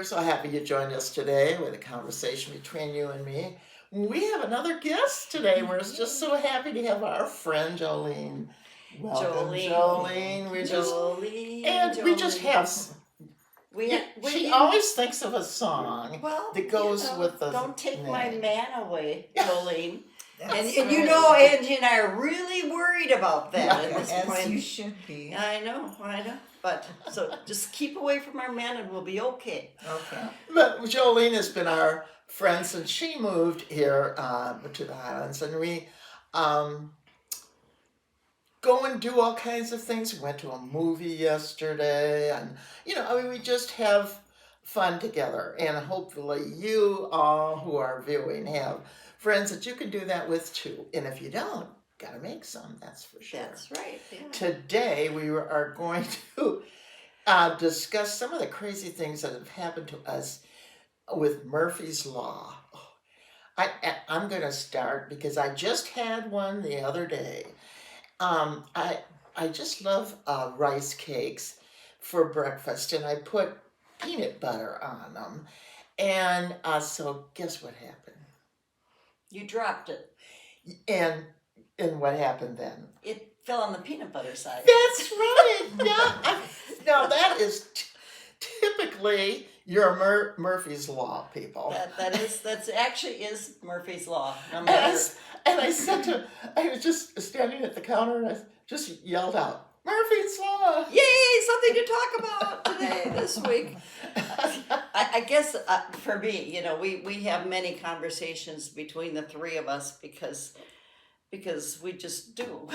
We're so happy you joined us today with a conversation between you and me. We have another guest today. We're just so happy to have our friend Jolene. Welcome, Jolene. We just have. She always thinks of a song that goes with the. Don't take name. my man away, Jolene. And That's you right. know, Angie and I are really worried about that at this As point. you should be. I know. But so just keep away from our men and we'll be okay. Okay. But Jolene has been our friend since she moved here to the Highlands, and we go and do all kinds of things. We went to a movie yesterday, and we just have fun together. And hopefully, you all who are viewing have friends that you can do that with too. And if you don't, gotta make some. That's for sure. That's right. Yeah. Today we are going to discuss some of the crazy things that have happened to us with Murphy's Law. I'm going to start because I just had one the other day. I just love rice cakes for breakfast, and I put peanut butter on them. And so guess what happened? You dropped it. And what happened then? It fell on the peanut butter side. That's right. No, that is typically your Murphy's Law, people. That's actually is Murphy's Law. No And matter. I said I was just standing at the counter and I just yelled out, Murphy's Law! Yay! Something to talk about today, this week. I guess for me, we have many conversations between the three of us because we just do.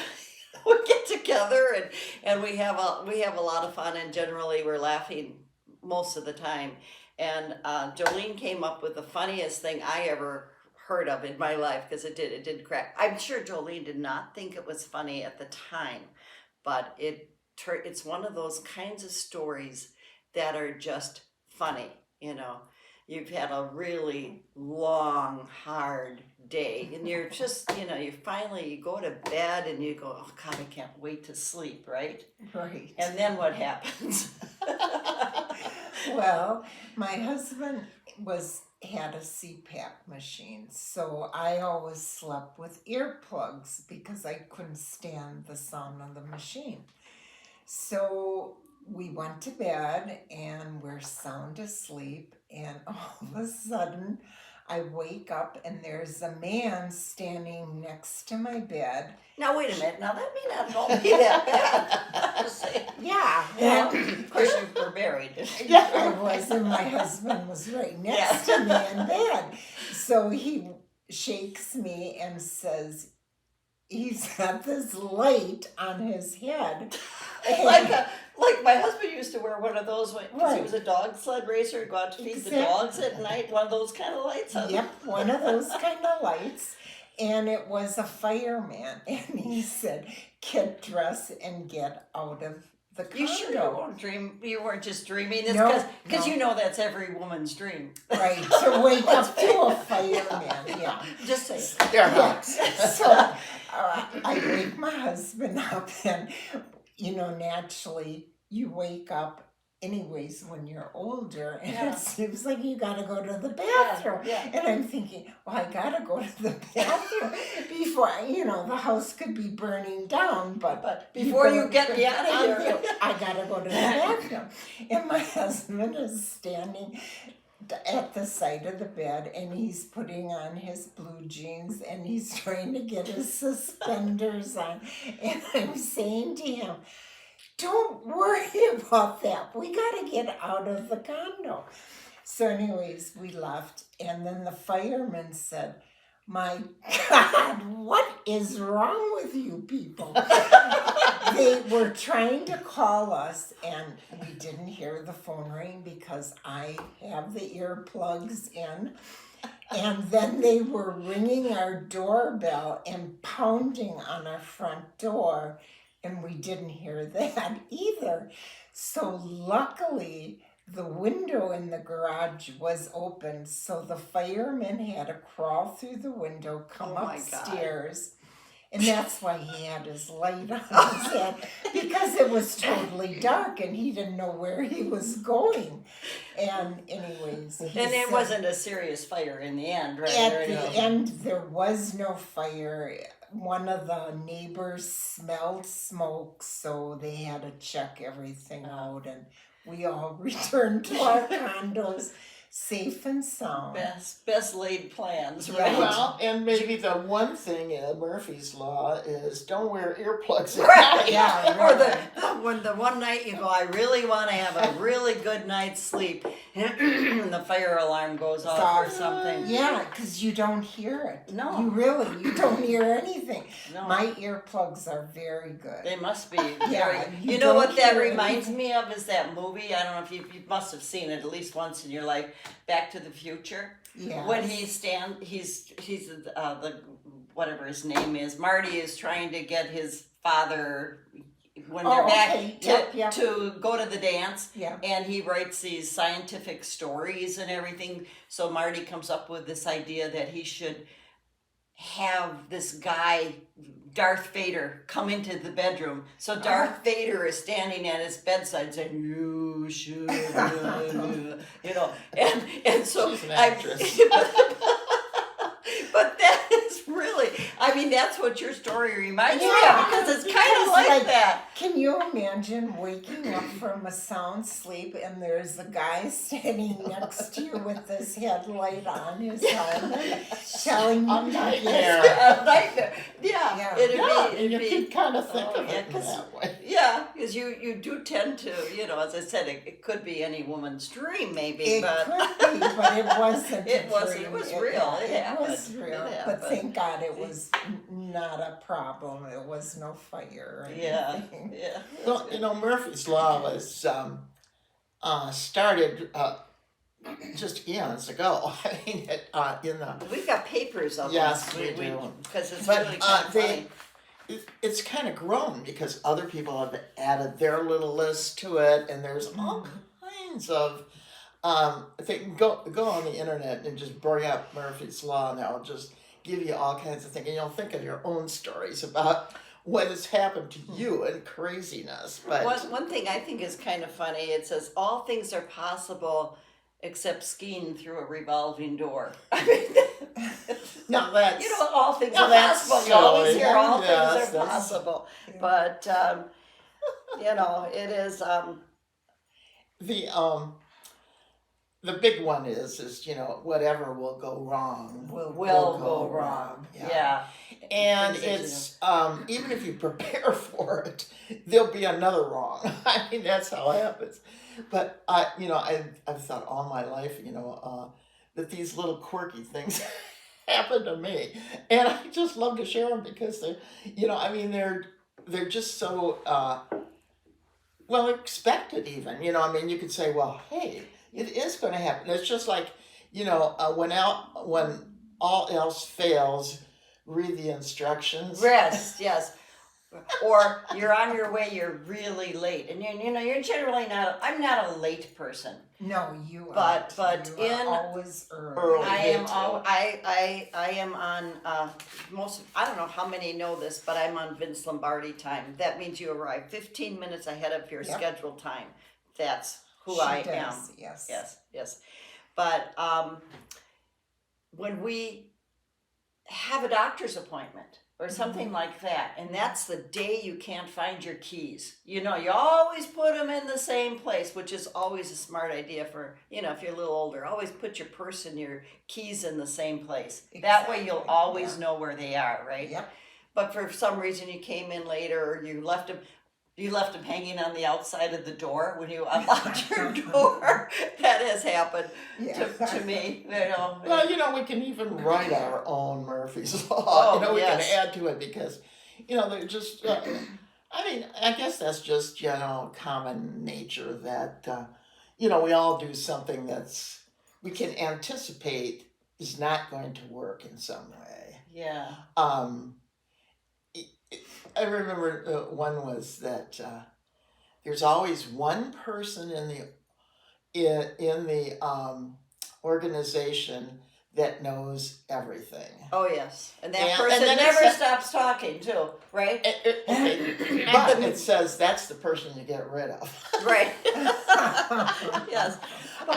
We get together and we have a lot of fun, and generally we're laughing most of the time. And Jolene came up with the funniest thing I ever heard of in my life, because it did crack. I'm sure Jolene did not think it was funny at the time, but it's one of those kinds of stories that are just funny. You've had a really long, hard day, and you're just, you go to bed and you go, oh God, I can't wait to sleep, right? Right. And then what happens? Well, my husband had a CPAP machine, so I always slept with earplugs because I couldn't stand the sound of the machine. So we went to bed and we're sound asleep, and all of a sudden I wake up and there's a man standing next to my bed. Now wait a minute. Now that may not all be that bad. I'm just saying. Yeah, well, Of course, you were married. I was, and my husband was right next to me in bed. So he shakes me and says, he's got this light on his head. Like my husband used to wear one of those because he Right. was a dog sled racer, go out to feed the Exactly. dogs at night, one of those kind of lights on. Yep, one of those kind of lights. And it was a fireman. And he said, get dressed and get out of the condo. You sure you won't dream? You weren't just dreaming this No, because no. you know that's every woman's dream. Right, to wake up to a fireman, yeah. Just say. They're Yeah. hawks. So I wake my husband up, and naturally you wake up anyways when you're older, and Yeah. it seems like you gotta go to the bathroom. Yeah. And I'm thinking, well, I gotta go to the bathroom before the house could be burning down, but Before you get me out of here. I gotta go to the bathroom. And my husband is standing at the side of the bed, and he's putting on his blue jeans, and he's trying to get his suspenders on, and I'm saying to him, don't worry about that, we gotta get out of the condo. So anyways, we left, and then the fireman said, my God, what is wrong with you people? They were trying to call us, and we didn't hear the phone ring because I have the earplugs in. And then they were ringing our doorbell and pounding on our front door, and we didn't hear that either. So luckily, the window in the garage was open, so the fireman had to crawl through the window, come Oh my God. upstairs, And that's why he had his light on his head, because it was totally dark and he didn't know where he was going. And anyways, he And it said wasn't a serious fire in the end, right? Or at anything. the end there was no fire. One of the neighbors smelled smoke, so they had to check everything out, and we all returned to our condos safe and sound. Best laid plans, Yeah. right? Well, and maybe the one thing in Murphy's Law is don't wear earplugs at Right. night. Yeah, Or really. when the one night you go, I really want to have a really good night's sleep, and the fire alarm goes off or something. Yeah, because you don't hear it. No. You don't hear anything. No, My earplugs are very good. they must be Yeah, very. you You know what don't that hear reminds anything. me of is that movie. I don't know if you must have seen it at least once in your life. Back to the Future. Yeah. When he's the whatever his name is. Marty is trying to get his father when they're Oh, back okay. Yep. to go to the dance. Yeah. And he writes these scientific stories and everything. So Marty comes up with this idea that he should have this guy, Darth Vader, come into the bedroom. So Darth Vader is standing at his bedside saying, "You should," you know, and so She's an actress. But that is really, I mean, that's what your story reminds me of, Yeah, because it's kind because, of like like, that. Can you imagine waking up from a sound sleep and there's a guy standing next to you with his headlight on his helmet telling you A to nightmare. get A nightmare. Yeah, Yeah. Yeah, it'd you be, can kind of think oh, of yeah, it in 'cause- that way. yeah, because you do tend to, as I said, it could be any woman's dream, maybe, It but could be, but it wasn't. It a wasn't. It dream. was real. It was happened. real. It But happened. thank God it was not a problem. It was no fire or yeah, anything. yeah. Well, Murphy's Law was started just eons ago. I mean, in the We've got papers of Yes, this. we do. Because it's But, really kind of funny. it's kind of grown because other people have added their little list to it, and there's all kinds of. They can go on the internet and just bring up Murphy's Law, and they'll just give you all kinds of things, and you'll think of your own stories about what has happened to you and craziness. But One thing I think is kind of funny, it says, all things are possible except skiing through a revolving door. I mean, no, that's all things No, are that's possible. You always silly. hear all Yes, things are that's- possible. Yeah. But, it is, the big one is whatever will go wrong will go wrong. Yeah. And Things that, it's even if you prepare for it, there'll be another wrong. I mean, that's how it happens. But I've thought all my life, that these little quirky things happen to me, and I just love to share them because they're just so well expected. Even you could say, well, hey, it is going to happen. It's just like when all else fails, read the instructions. Rest, yes. Or you're on your way, you're really late. And you're generally I'm not a late person. No, you But- aren't. but You are in- always early. Early. I me am too. I am on I don't know how many know this, but I'm on Vince Lombardi time. That means you arrive 15 minutes ahead of your Yep. scheduled time. That's who She I does, am. Yes. Yes. But when we have a doctor's appointment or something like that, and that's the day you can't find your keys, you always put them in the same place, which is always a smart idea for, if you're a little older, always put your purse and your keys in the same place. That way you'll Exactly, always yeah. know where they are, right? Yep. But for some reason you came in later or you left them hanging on the outside of the door when you unlocked your door. That has happened Yeah. to me. Well, we can even write our own Murphy's Law. Oh, We yes. can add to it because, they're just. I guess that's just common nature that we all do something that's we can anticipate is not going to work in some way. Yeah. I remember one was that there's always one person in the organization that knows everything. Oh yes, and that And person then it never says- stops talking too, right? Okay, but it says that's the person you get rid of. Right. Yes.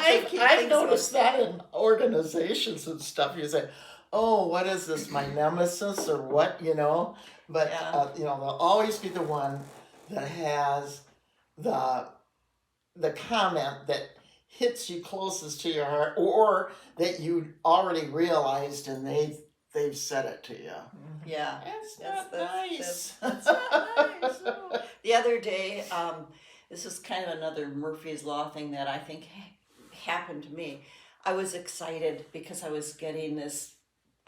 They keep I've things noticed going. that in organizations and stuff. You say, "Oh, what is this? My nemesis or what?" You know. But Yeah. you know, they'll always be the one that has the comment that hits you closest to your heart, or that you already realized and they've said it to you. Yeah. That's That's- not nice. that's not nice, no. The other day, this is kind of another Murphy's Law thing that I think happened to me. I was excited because I was getting this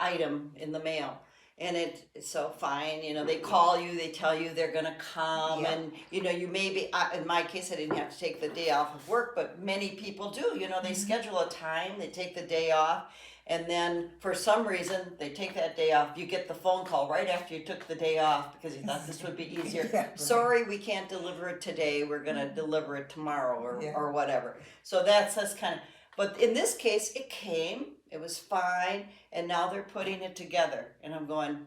item in the mail. And it's so fine, you know, they call you, they tell you they're gonna come, Yeah. and you know, you maybe, in my case, I didn't have to take the day off of work, but many people do, you know, they schedule a time, they take the day off, and then for some reason, they take that day off, you get the phone call right after you took the day off, because you thought this would be easier. Yeah, right. Sorry, we can't deliver it today, we're gonna deliver it tomorrow, Yeah. or whatever. So that's kind of, but in this case, it came, it was fine, and now they're putting it together, and I'm going,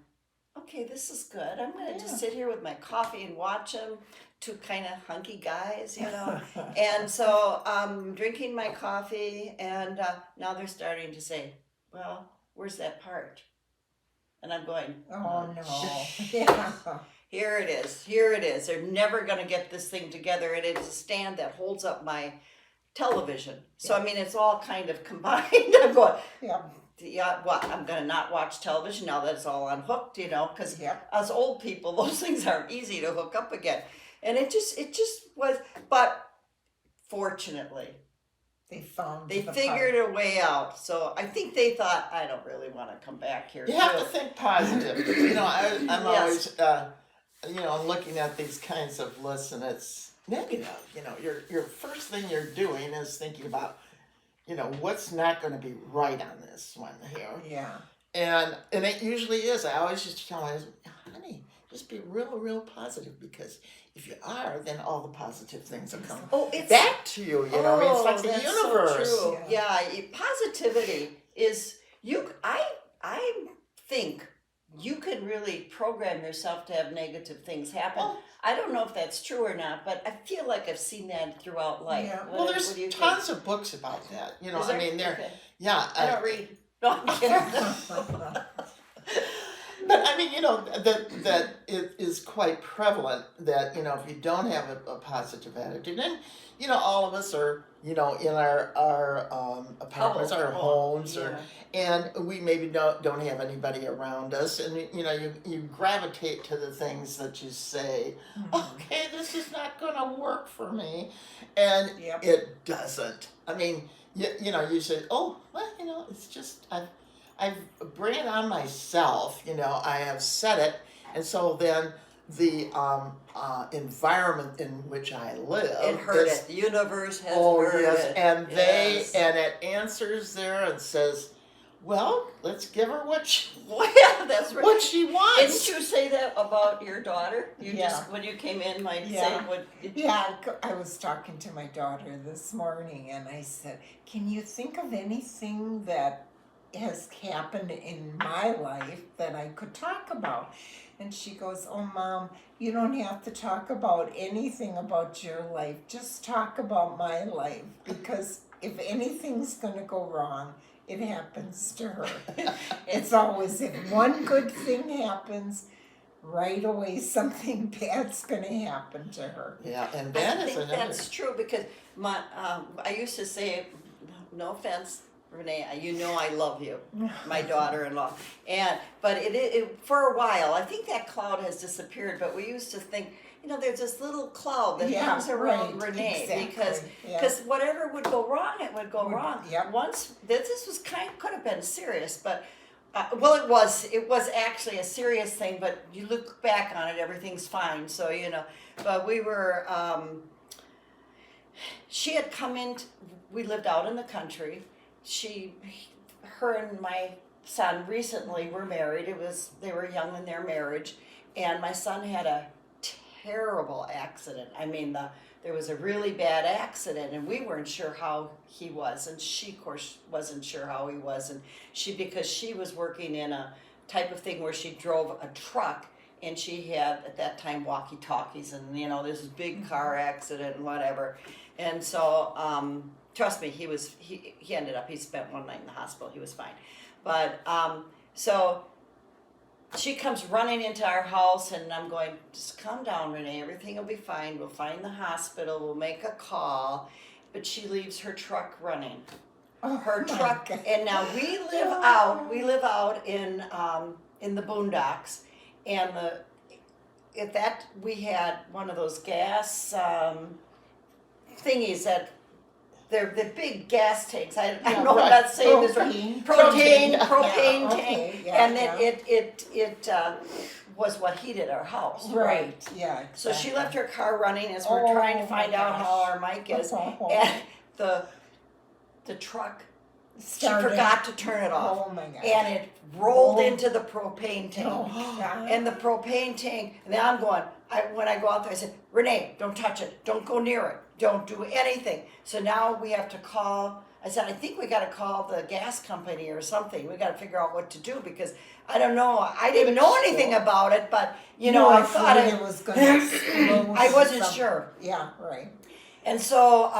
okay, this is good. I'm gonna Yeah. just sit here with my coffee and watch them. Two kind of hunky guys, you know. And so I'm drinking my coffee, and now they're starting to say, "Well, where's that part?" And I'm going, Oh no. Yeah. "Here it is. Here it is. They're never gonna get this thing together, and it's a stand that holds up my television. So I mean, it's all kind of combined." I'm going, Yeah. yeah, what? I'm gonna not watch television now that it's all unhooked, you know, because Yeah. us old people, those things aren't easy to hook up again. And it just was, but fortunately, They found they the figured a way out. So I think they thought, I don't really want to come back here. You have too." to think positive. You know, I'm Yes. always, you know, looking at these kinds of lists, and it's negative. You know, your first thing you're doing is thinking about, you know, what's not going to be right on this one here, Yeah. and it usually is. I always just tell my husband, honey, just be real positive, because if you are, then all the positive things will come Oh, it's back to you. You know, I mean, it's like the that's universe. So true. Yeah. Positivity is you. I think you can really program yourself to have negative things happen. Well, I don't know if that's true or not, but I feel like I've seen that throughout life. Yeah. well, there's what do you tons of books about that. You know, Is I there? mean, there. Okay. Yeah, I don't read. No, I'm kidding. but I mean, you know, that it is quite prevalent that, you know, if you don't have a positive attitude, and you know, all of us are, you know, in our apartments, our homes, or and we maybe don't have anybody around us, and you know, you gravitate to the things that you say, okay, this is not going to work for me, and Yep. it doesn't. I mean, you know, you say, oh, well, you know, it's just I've bring it on myself, you know, I have said it, and so then the environment in which I live It heard is, it. The universe has oh heard yes, it. and Yes. it answers there and says, well, let's give her what Well, yeah, that's right. what she wants. Didn't you say that about your daughter? You Yeah. just when you came in, might say Yeah. what? Yeah, I was talking to my daughter this morning, and I said, "Can you think of anything that has happened in my life that I could talk about?" And she goes, "Oh, Mom, you don't have to talk about anything about your life. Just talk about my life, because if anything's going to go wrong, it happens to her. It's always if one good thing happens, right away something bad's going to happen to her." Yeah, and I that is think another. that's true because my I used to say, no offense, Renee, you know I love you, my daughter-in-law, but it for a while I think that cloud has disappeared. But we used to think, you know, there's this little cloud that Yeah, hangs around right, Renee exactly, yeah. because whatever would go wrong, it would go wrong. Yep. Once this was could have been serious, but. Well, it was actually a serious thing, but you look back on it, everything's fine. So, you know, but we were, she had come in, we lived out in the country. Her and my son recently were married. They were young in their marriage, and my son had a terrible accident. I mean, there was a really bad accident, and we weren't sure how he was, and she, of course, wasn't sure how he was, and because she was working in a type of thing where she drove a truck, and she had at that time walkie-talkies, and this big car accident and whatever, and so trust me, he ended up, he spent one night in the hospital. He was fine, but so she comes running into our house, and I'm going, just calm down, Renee, everything will be fine. We'll find the hospital, we'll make a call. But she leaves her truck running. Oh, Her my truck, God. and now we live out in the boondocks, and we had one of those gas thingies that they're the big gas tanks. I don't know right. if that's saying this right. Propane. Propane Yeah, tank, okay, yeah, and then yeah. it was what heated our house. Right, yeah. So she exactly. left her car running as we're Oh, trying to find my out how gosh. our mic is, Oh. and the truck, she Started- forgot to turn it off, Oh my God. and it rolled Oh. into the propane tank. Oh, God. And the propane tank, and then I'm going, when I go out there, I said, Renee, don't touch it. Don't go near it. Don't do anything. So now we have to call, I said, I think we got to call the gas company or something. We got to figure out what to do because I don't know. I didn't know anything about it, but, You were I thought afraid it was going to explode. I wasn't something. sure. Yeah, right. And so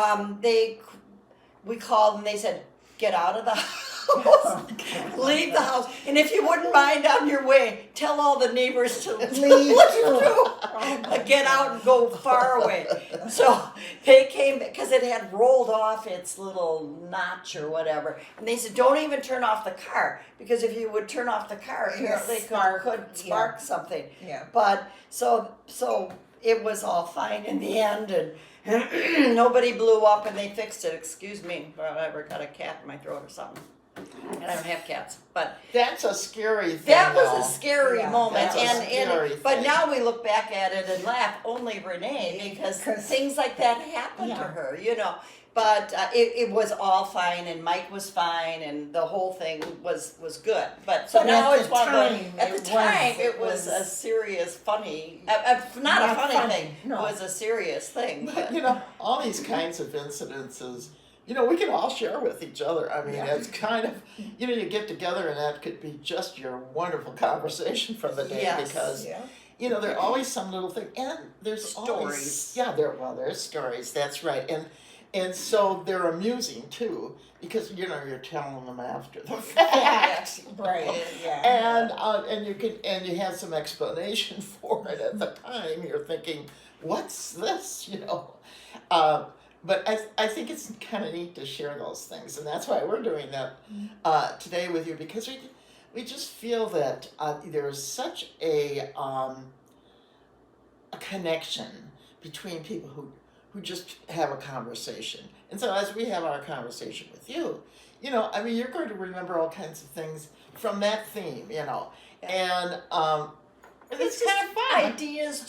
we called and they said, get out of the house. Leave the house. And if you wouldn't mind on your way, tell all the neighbors to Leave leave too. too. Oh, my Get out and go far away. So they came because it had rolled off its little notch or whatever. And they said, don't even turn off the car because if you would turn off the car, It apparently spark, could spark something. Yeah. But so it was all fine in the end, and nobody blew up, and they fixed it. Excuse me, but I ever got a cat in my throat or something. And I don't have cats, but That's a scary thing. that was though. a scary Yeah, moment. that's a scary But thing. now we look back at it and laugh. Only Renee, because 'Cause- things like that happened to Yeah. her, But it was all fine, and Mike was fine, and the whole thing was good. But so But now at it's the one of time, the. At the it time, was- it was a serious, funny, not a Not funny funny, thing. no. It was a serious thing. But all these kinds of incidences, we can all share with each other. I mean, Yeah. it's kind of, you get together and that could be just your wonderful conversation for the day Yes. because, Yeah. there's always some little thing, and there's Stories. always, there's stories. That's right, and so they're amusing too because you're telling them after the fact. Right. Yeah. And you have some explanation for it at the time. You're thinking, "What's this?" But I think it's kind of neat to share those things, and that's why we're doing that today with you because we just feel that there's such a connection between people who just have a conversation, and so as we have our conversation with you, you're going to remember all kinds of things from that theme, and it's kind of fun. Ideas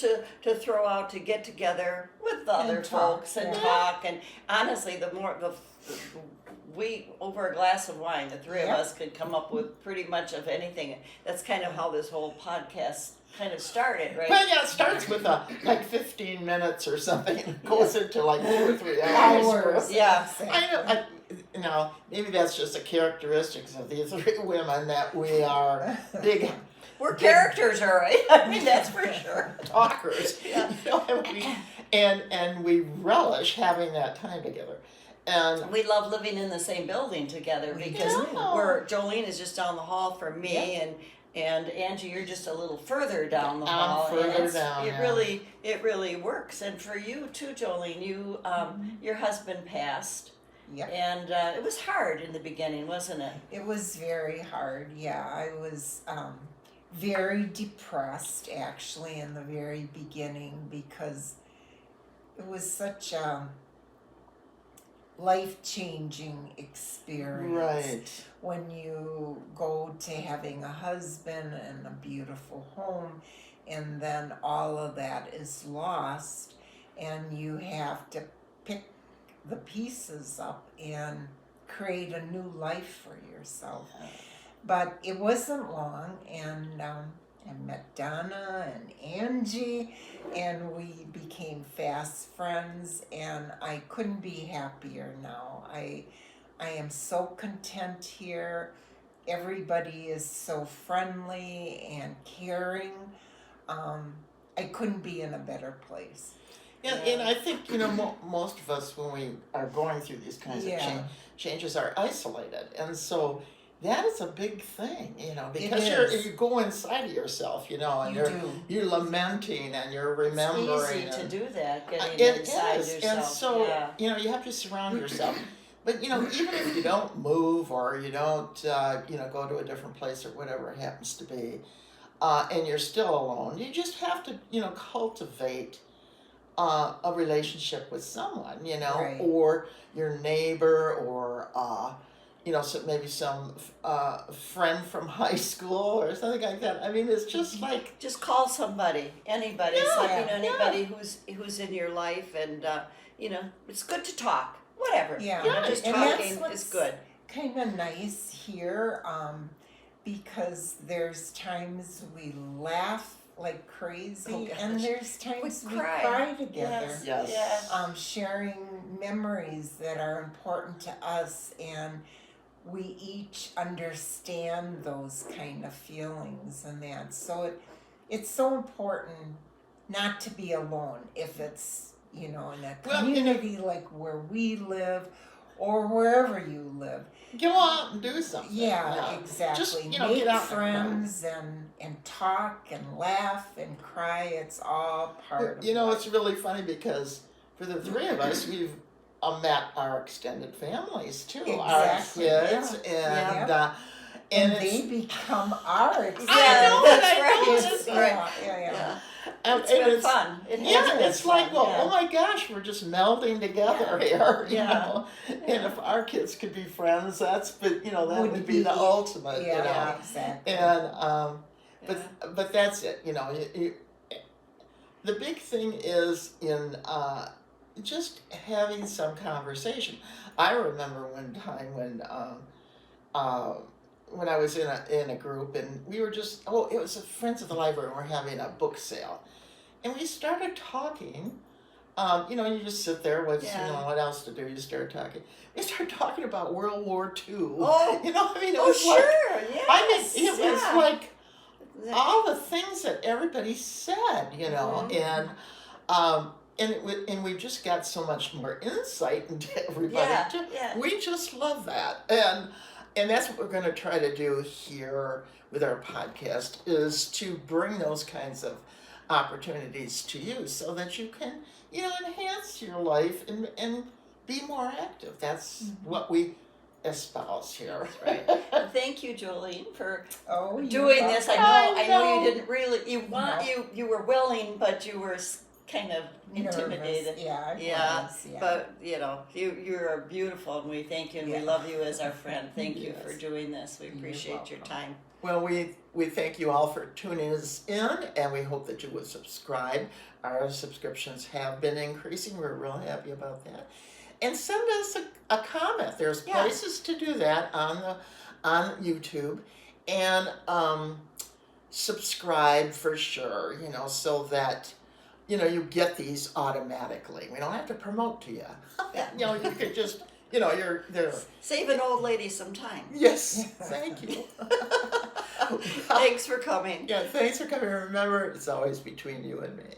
to throw out to get together with the other talk, folks and yeah. talk. And honestly, we over a glass of wine, the three of Yep. us could come up with pretty much of anything. That's kind of how this whole podcast kind of started, right? Well, it starts with like 15 minutes or something, and it goes into like 2 or 3 hours. Hours. Yeah. I know. Maybe that's just a characteristics of the three women that we are big We're characters, all right. I mean, that's for sure. talkers. Yeah. And we relish having that time together. And We love living in the same building together because Yeah. Jolene is just down the hall from me, and Angie, you're just a little further down the I'm hall. further and down, It yeah. really works. And for you too, Jolene, your husband passed, Yep. and it was hard in the beginning, wasn't it? It was very hard. Yeah, I was very depressed actually in the very beginning because it was such a life-changing experience. right. When you go to having a husband and a beautiful home, and then all of that is lost, and you have to pick the pieces up and create a new life for yourself. But it wasn't long, and I met Donna and Angie, and we became fast friends, and I couldn't be happier now. I am so content here. Everybody is so friendly and caring. I couldn't be in a better place. Yeah, and I think, most of us, when we are going through these kinds of Yeah. changes, are isolated. And so that is a big thing, because is. you go inside of yourself, and You do. you're lamenting and you're It's remembering. easy to and- do that, getting It inside is, yourself. and so yeah. you have to surround yourself. But even if you don't move or you don't go to a different place or whatever it happens to be, and you're still alone, you just have to cultivate a relationship with someone, Right. or your neighbor, or so maybe some friend from high school or something like that. I mean, it's just like. Just call somebody, anybody. It's Yeah, like, yeah. anybody who's in your life, and it's good to talk. Whatever. Yeah. Just And that's talking what's is good. kind of nice here, because there's times we laugh like crazy, Oh, gosh. and there's times we cry. cry together. Yes. Yes. Yeah. Sharing memories that are important to us, and we each understand those kind of feelings and that. So it's so important not to be alone if it's in a Well, community like where we live or wherever you live. Go out and do something. Yeah, exactly. Just, Make get out friends and talk and laugh and cry. It's all part of life. It's really funny because for the three of us, we've met our extended families too, Exactly, our kids, and and it's, they become our I extended know, that's I know, right. it's- That's right. Yeah. It's and been fun. It has Yeah, been it's like, fun. oh my gosh, we're just melding together here, Yeah. And if our kids could be friends, that would be the ultimate, Yeah, exactly. And but that's it, the big thing is in just having some conversation. I remember one time when I was in a group, and we were just it was Friends of the Library, and we're having a book sale, and we started talking. You just sit there with what else to do. You start talking. We started talking about World War II. Oh. It Oh, was like, sure. Yes. it was like all the things that everybody said, Mhm. and we've just got so much more insight into everybody. Yeah. We just love that, and that's what we're going to try to do here with our podcast, is to bring those kinds of opportunities to you so that you can enhance your life and be more active. That's what we espouse here. That's right. Thank you, Jolene, for Oh, you're doing this. I welcome. know you didn't really No. you were willing, but you were kind of intimidated. Nervous. Yeah, I Yeah, was, yeah. But you're beautiful, and we thank you, and we Yeah. love you as our friend. Thank you for Yes. doing this. We appreciate your welcome. time. Well, we thank you all for tuning us in, and we hope that you would subscribe. Our subscriptions have been increasing. We're real happy about that. And send us a comment. There's Yeah. places to do that on YouTube, and subscribe for sure. So that you get these automatically. We don't have to promote to you. Yeah. You could just you're there. Save an old lady some time. Yes, thank you. Thanks for coming. Yeah, thanks for coming. Remember, it's always between you and me.